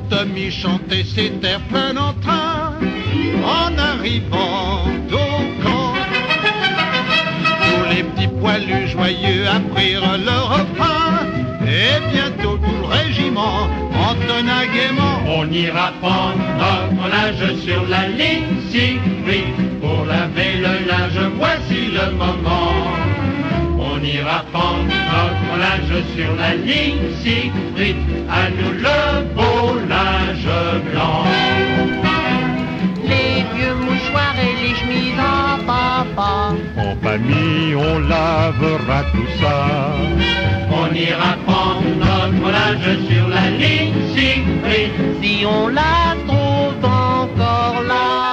Tommy chantait ses terres plein entrain en arrivant au camp. Tous les petits poilus joyeux apprirent leur repas et bientôt tout le régiment entonna gaiement. On ira prendre notre linge sur la ligne Siegfried pour laver le linge, voici le moment. On ira prendre notre linge sur la ligne Siegfried, à nous le beau linge blanc. Les vieux mouchoirs et les chemises en papa, En famille on lavera tout ça. On ira prendre notre linge sur la ligne Siegfried, si on la trouve encore là.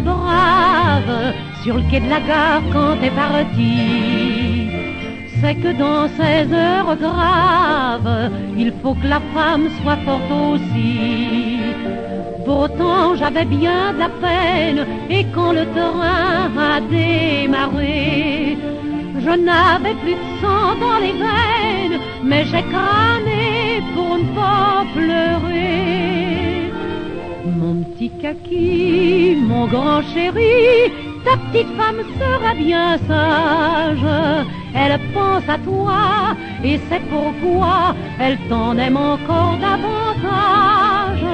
pareil brave sur le quai de la gare quand t'es parti, c'est que dans ces heures graves, il faut que la femme soit forte aussi. Pourtant j'avais bien de la peine, et quand le train a démarré, je n'avais plus de sang dans les veines, mais j'ai cramé pour ne pas pleurer. Mon petit kaki, mon grand chéri, ta petite femme sera bien sage. Elle pense à toi et c'est pourquoi elle t'en aime encore davantage.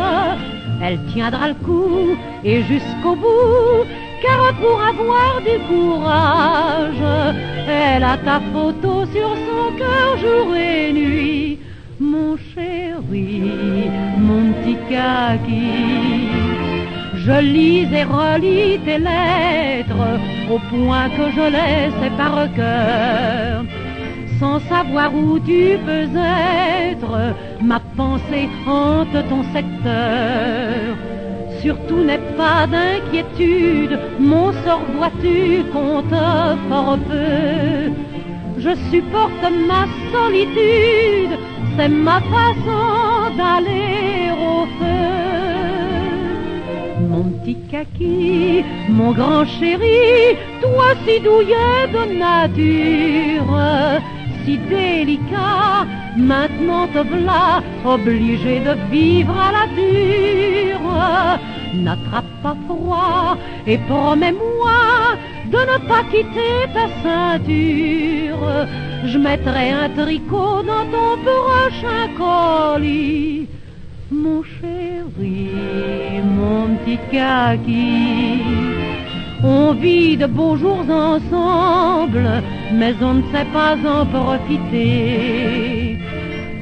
Elle tiendra le coup et jusqu'au bout, car pour avoir du courage, elle a ta photo sur son cœur jour et nuit. Mon chéri, mon petit kaki, je lis et relis tes lettres au point que je les sais par cœur. Sans savoir où tu peux être, ma pensée hante ton secteur. Surtout n'aie pas d'inquiétude, mon sort vois-tu compte fort peu. Je supporte ma solitude, c'est ma façon d'aller au feu. Mon petit kaki, mon grand chéri, toi si douillet de nature, si délicat, maintenant te v'là obligé de vivre à la dure. N'attrape pas froid et promets-moi de ne pas quitter ta ceinture. Je mettrai un tricot dans ton prochain colis. Mon chéri, mon petit kaki, on vit de beaux jours ensemble, mais on ne sait pas en profiter.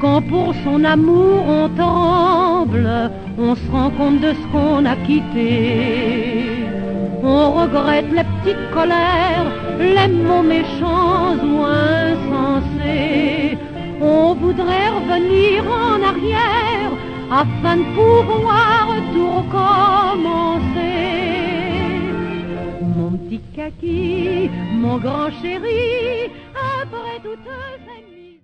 Quand pour son amour on tremble, on se rend compte de ce qu'on a quitté. On regrette les petites colères, les mots méchants ou insensés. On voudrait revenir en arrière afin de pouvoir tout recommencer. Mon petit kaki, mon grand chéri, après toutes ces nuits.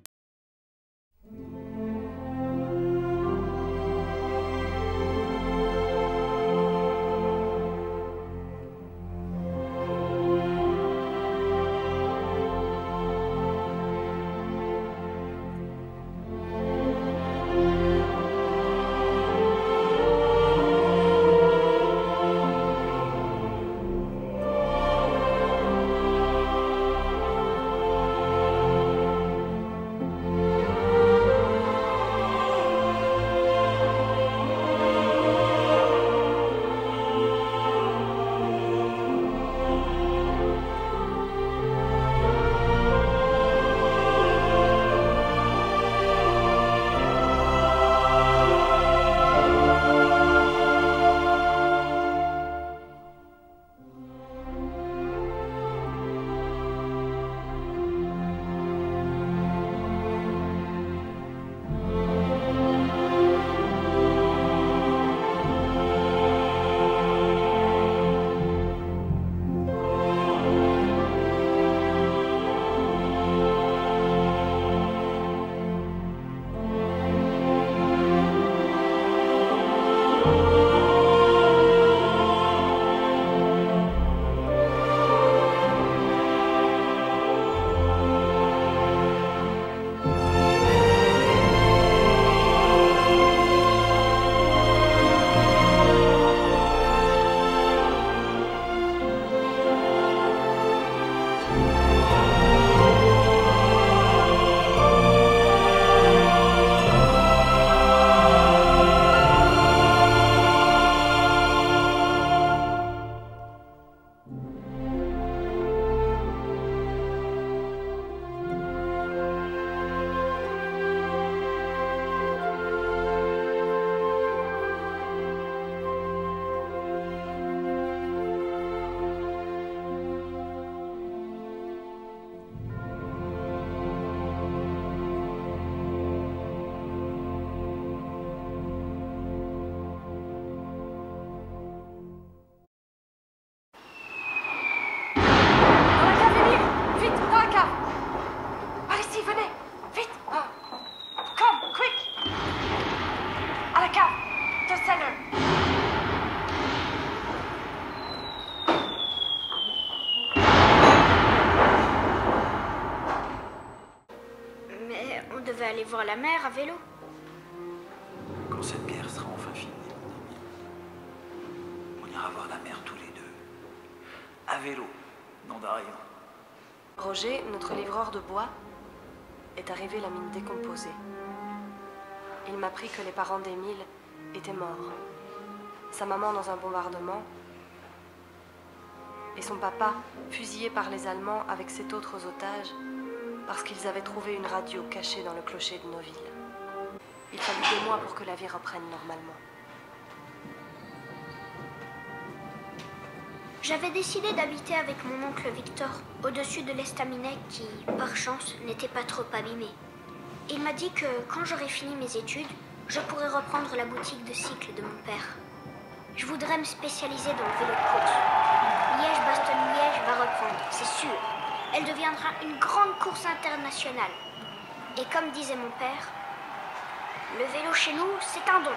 On devait aller voir la mer à vélo. Quand cette guerre sera enfin finie, mon ami, on ira voir la mer tous les deux. À vélo, nom d'un rayon. Roger, notre livreur de bois, est arrivé la mine décomposée. Il m'apprit que les parents d'Émile étaient morts. Sa maman dans un bombardement et son papa fusillé par les Allemands avec 7 autres otages parce qu'ils avaient trouvé une radio cachée dans le clocher de Noville. Il fallut 2 mois pour que la vie reprenne normalement. J'avais décidé d'habiter avec mon oncle Victor au-dessus de l'estaminet qui, par chance, n'était pas trop abîmé. Il m'a dit que quand j'aurais fini mes études, je pourrais reprendre la boutique de cycle de mon père. Je voudrais me spécialiser dans le vélo de course. Liège-Bastogne-Liège va reprendre, c'est sûr. Elle deviendra une grande course internationale. Et comme disait mon père, le vélo chez nous, c'est un don,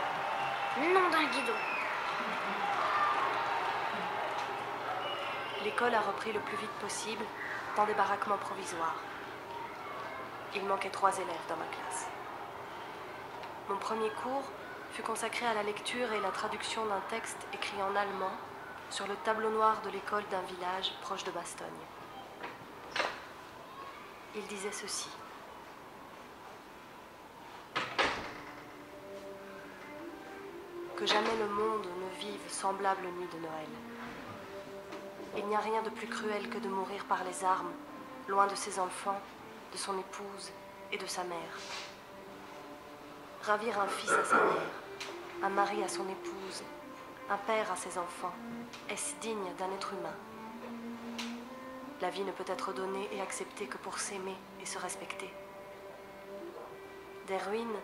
non d'un guidon. L'école a repris le plus vite possible dans des baraquements provisoires. Il manquait 3 élèves dans ma classe. Mon premier cours fut consacré à la lecture et la traduction d'un texte écrit en allemand sur le tableau noir de l'école d'un village proche de Bastogne. Il disait ceci. Que jamais le monde ne vive semblable nuit de Noël. Il n'y a rien de plus cruel que de mourir par les armes, loin de ses enfants, de son épouse et de sa mère. Ravir un fils à sa mère, un mari à son épouse, un père à ses enfants, est-ce digne d'un être humain? La vie ne peut être donnée et acceptée que pour s'aimer et se respecter. Des ruines,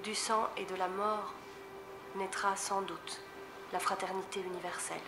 du sang et de la mort naîtra sans doute la fraternité universelle.